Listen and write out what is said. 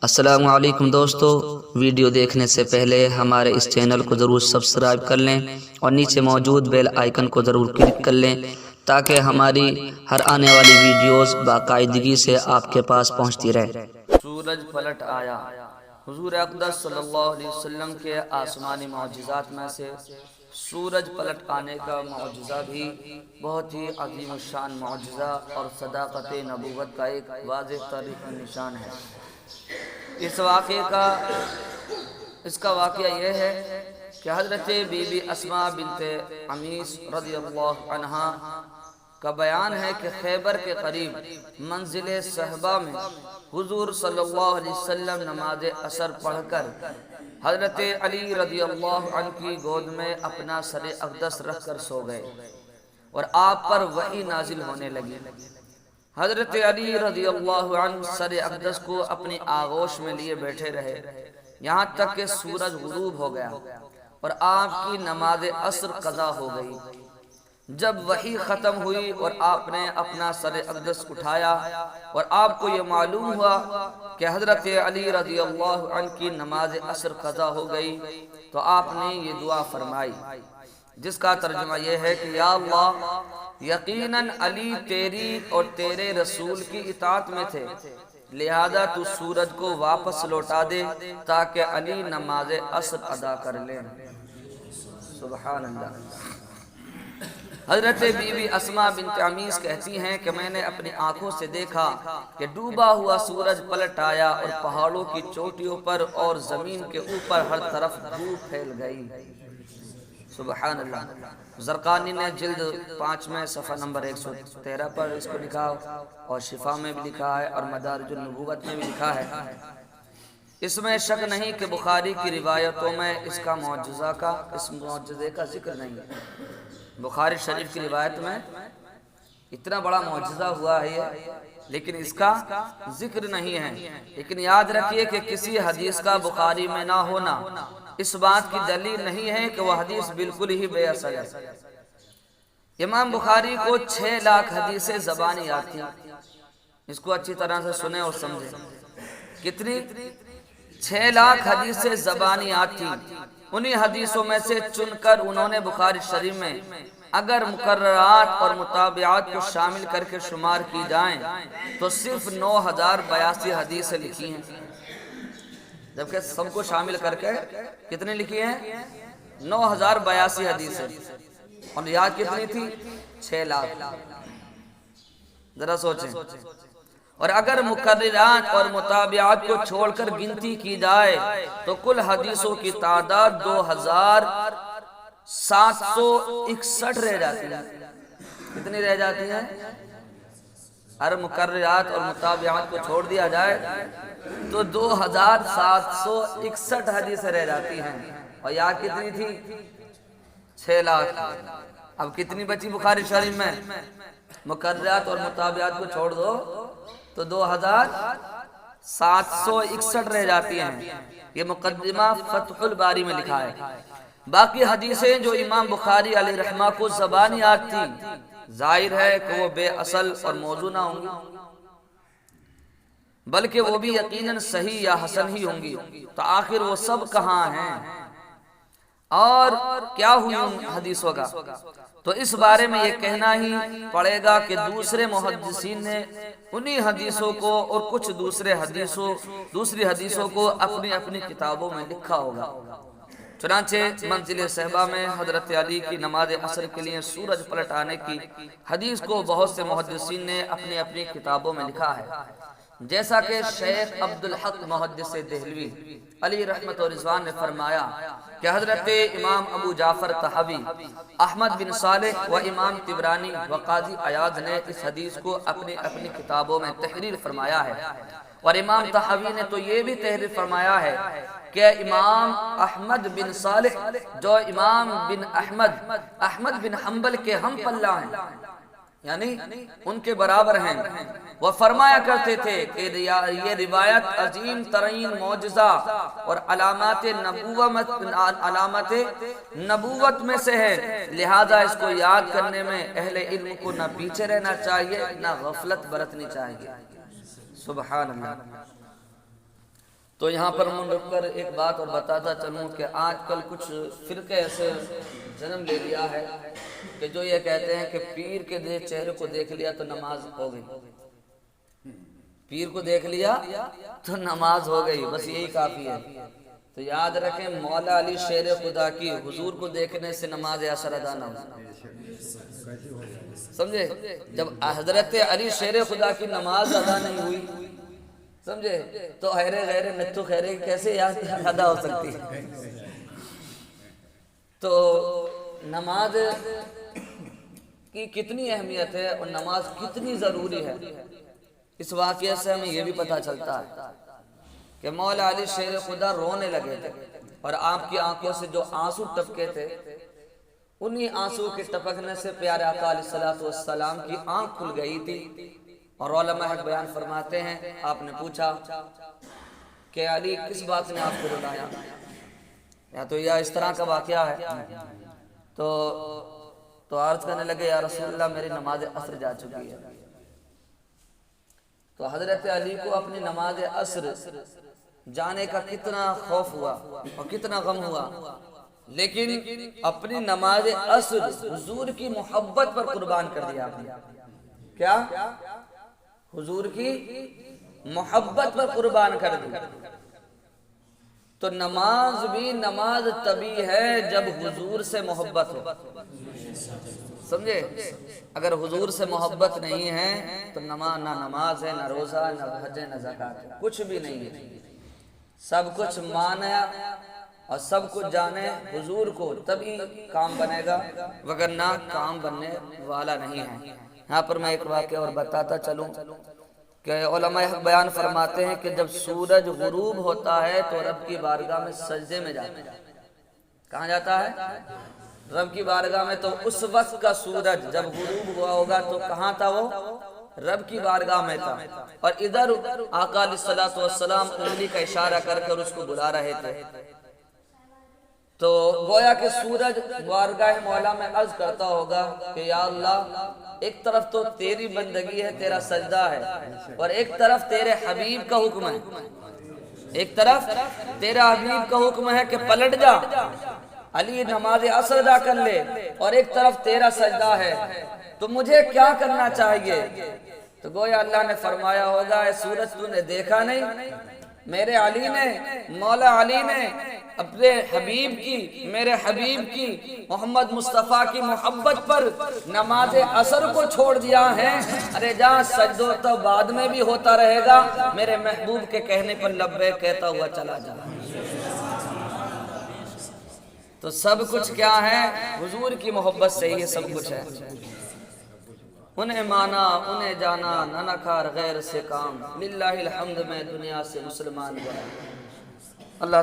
السلام علیکم دوستو، ویڈیو دیکھنے سے پہلے ہمارے اس چینل کو ضرور سبسکرائب کر لیں اور نیچے موجود بیل آئیکن کو ضرور کلک کر لیں تاکہ ہماری ہر آنے والی ویڈیوز باقاعدگی سے آپ کے پاس پہنچتی رہے۔ سورج پلٹ آیا۔ حضور اقدس صلی اللہ علیہ وسلم کے آسمانی معجزات میں سے سورج پلٹ آنے کا معجزہ بھی بہت ہی عظیم الشان معجزہ اور صداقت نبوت کا ایک واضح تاریخی نشان ہے۔ اس کا واقعہ یہ ہے کہ حضرت بی بی اسماء بنت عمیس رضی اللہ عنہا کا بیان ہے کہ خیبر کے قریب منزل صحبہ میں حضور صلی اللہ علیہ وسلم نماز عصر پڑھ کر حضرت علی رضی اللہ عنہ کی گود میں اپنا سر اقدس رکھ کر سو گئے اور آپ پر وحی نازل ہونے لگی۔ حضرت علی رضی اللہ عنہ سر اقدس کو اپنی آغوش میں لیے بیٹھے رہے یہاں تک کہ سورج غروب ہو گیا اور آپ کی نماز عصر قضا ہو گئی۔ جب وحی ختم ہوئی اور آپ نے اپنا سر اقدس اٹھایا اور آپ کو یہ معلوم ہوا کہ حضرت علی رضی اللہ عنہ کی نماز عصر قضا ہو گئی تو آپ نے یہ دعا فرمائی، جس کا ترجمہ یہ ہے کہ یا اللہ، یقیناً علی تیری اور تیرے رسول کی اطاعت میں تھے، لہذا تو سورج کو واپس لوٹا دے تاکہ علی نماز عصر ادا کر لیں۔ سبحان اللہ۔ حضرت بی بی اسماء بنت عمیس کہتی ہیں کہ میں نے اپنی آنکھوں سے دیکھا کہ ڈوبا ہوا سورج پلٹ آیا اور پہاڑوں کی چوٹیوں پر اور زمین کے اوپر ہر طرف دھوپ پھیل گئی۔ سبحان اللہ۔ زرقانی نے جلد 5 میں صفحہ نمبر 113 پر اس کو لکھا اور شفا میں بھی لکھا ہے اور مدارج النبوت میں بھی لکھا ہے۔ اس میں شک نہیں کہ بخاری کی روایتوں میں اس معجزے کا ذکر نہیں ہے۔ بخاری شریف کی روایت میں اتنا بڑا معجزہ ہوا ہے لیکن اس کا ذکر نہیں ہے، لیکن یاد رکھیے کہ کسی حدیث کا بخاری میں نہ ہونا اس بات کی دلیل نہیں ہے کہ وہ حدیث بالکل ہی بے اثر ہے۔ امام بخاری کو 6 لاکھ حدیثیں زبانی آتی ہیں، اس کو اچھی طرح سے سنیں اور سمجھیں۔ کتنی؟ 6 لاکھ حدیثیں زبانی آتی، انہی حدیثوں میں سے چن کر انہوں نے بخاری شریف میں اگر مقررات اور مطابعات کو شامل کر کے شمار کی جائیں تو صرف 9082 حدیثیں لکھی ہیں، جبکہ سب کو شامل کر کے کتنے لکھی ہیں؟ 9082 حدیثیں، اور یاد کتنی تھی؟ 6 لاکھ۔ ذرا سوچیں، اور اگر مقررات اور مطابعات کو چھوڑ کر گنتی کی جائے تو کل حدیثوں کی تعداد 2761 رہ جاتی ہے۔ کتنی رہ جاتی ہیں؟ اگر مقررات اور مطابعات کو چھوڑ دیا جائے تو 2761 حدیثیں رہ جاتی ہیں، اور یاد کتنی تھی؟ 6 لاکھ۔ اب کتنی بچی بخاری شریف میں؟ مقررات اور مطابعات کو چھوڑ دو تو 2761 رہ جاتی ہیں۔ یہ مقدمہ فتح الباری میں لکھا ہے۔ باقی حدیثیں جو امام بخاری علیہ رحمہ کو زبانیات تھی، ظاہر ہے کہ وہ بے اصل اور موضوع نہ ہوں گی، بلکہ وہ بھی یقیناً صحیح یا حسن ہی ہوں گی، تو آخر وہ سب کہاں ہیں اور کیا ہوئی ان حدیثوں کا؟ تو اس بارے میں یہ کہنا ہی پڑے گا کہ دوسرے محدثین نے انہی حدیثوں کو اور کچھ دوسری حدیثوں کو اپنی اپنی کتابوں میں لکھا ہوگا۔ چنانچہ منزل صحبہ میں حضرت علی کی نماز عصر کے لیے سورج پلٹ آنے کی حدیث کو بہت سے محدثین نے اپنی اپنی کتابوں میں لکھا ہے، جیسا کہ شیخ عبدالحق محدث دہلوی علی رحمت و رضوان نے فرمایا کہ حضرت امام ابو جعفر طحاوی، احمد بن صالح و امام طبرانی و قاضی عیاض نے اس حدیث کو اپنی اپنی کتابوں میں تحریر فرمایا ہے، اور امام طحاوی نے تو یہ بھی تحریر فرمایا ہے کہ امام احمد بن صالح جو امام بن احمد بن حنبل کے ہم پلہ ہیں، یعنی ان کے برابر ہیں، وہ فرمایا کرتے تھے کہ یہ روایت عظیم ترین معجزہ اور علامات نبوت میں سے ہے، لہذا اس کو یاد کرنے میں اہل علم کو نہ پیچھے رہنا چاہیے نہ غفلت برتنی چاہیے۔ سبحان اللہ۔ تو یہاں پر میں رک کر ایک بات اور بتاتا چلوں کہ آج کل کچھ فرقے ایسے جنم لے لیا ہے کہ جو یہ کہتے ہیں کہ پیر کے چہرے کو دیکھ لیا تو نماز ہو گئی، پیر کو دیکھ لیا تو نماز ہو گئی، بس یہی کافی ہے۔ تو یاد رکھیں مولا علی شیر خدا کی حضور کو دیکھنے سے نماز عصر ادا نہ ہو، سمجھے؟ جب حضرت علی شیر خدا کی نماز ادا نہیں ہوئی، سمجھے، تو غیر نتو خیرے کیسے ادا ہو سکتی ہے؟ تو نماز کی کتنی اہمیت ہے اور نماز کتنی ضروری ہے، اس واقعے سے ہمیں یہ بھی پتہ چلتا ہے کہ مولا علی شیر خدا رونے لگے تھے اور آپ کی آنکھوں سے جو آنسو ٹپکے تھے، انہی آنسو کے ٹپکنے سے پیارے آقا علیہ السلام کی آنکھ کھل گئی تھی۔ اور علماء حق بیان فرماتے ہیں، آپ نے پوچھا کہ علی کس بات نے آپ کو رلایا، یا تو یہ اس طرح کا واقعہ ہے، تو عرض کرنے لگے یا رسول اللہ میری نماز عصر جا چکی ہے۔ تو حضرت علی کو اپنی نماز عصر جانے کا کتنا خوف ہوا اور کتنا غم ہوا، لیکن اپنی نماز عصر حضور کی محبت پر قربان کر دیا آپ نے۔ کیا؟ حضور کی محبت پر قربان کر دی۔ تو نماز بھی نماز تبھی ہے جب حضور سے محبت ہو، سمجھے؟ اگر حضور سے محبت نہیں ہے تو نہ نماز ہے، نہ روزہ، نہ حج، نہ زکوٰۃ، کچھ بھی نہیں ہے۔ سب کچھ مانا اور سب کچھ جانے حضور کو، تبھی کام بنے گا، وگرنہ کام بننے والا نہیں ہے۔ یہاں پر میں ایک واقعہ اور بتاتا چلوں کہ علماء بیان فرماتے ہیں کہ جب سورج غروب ہوتا ہے تو رب کی بارگاہ میں سجدے میں جاتا ہے۔ کہاں جاتا ہے؟ رب کی بارگاہ میں۔ تو اس وقت کا سورج جب غروب ہوا ہوگا تو کہاں تھا وہ؟ رب کی بارگاہ میں تھا، اور ادھر آقا علیہ السلام انگلی کا اشارہ کر کر اس کو بلا رہے تھے۔ تو گویا کہ سورج بارگاہ مولا میں عرض کرتا ہوگا کہ یا اللہ، ایک طرف تو تیری بندگی ہے، تیرا سجدہ ہے، اور ایک طرف تیرے حبیب کا حکم ہے، ایک طرف تیرا حبیب کا حکم ہے کہ پلٹ جا علی نماز عصر ادا کر لے، اور ایک طرف تیرا سجدہ ہے، تو مجھے کیا کرنا چاہیے؟ تو گویا اللہ نے فرمایا ہوگا اے سورج تو نے دیکھا نہیں، میرے علی نے، مولا علی نے اپنے حبیب کی، میرے حبیب کی، محمد مصطفیٰ کی محبت پر نماز عصر کو چھوڑ دیا ہے۔ ارے جہاں سجدہ تو بعد میں بھی ہوتا رہے گا، میرے محبوب کے کہنے پر لبیک کہتا ہوا چلا جا۔ تو سب کچھ کیا ہے؟ حضور کی محبت سے یہ سب کچھ ہے۔ انہیں مانا، انہیں جانا، نہ نکھار غیر سے کام، للہ الحمد میں دنیا سے مسلمان بنا۔ اللہ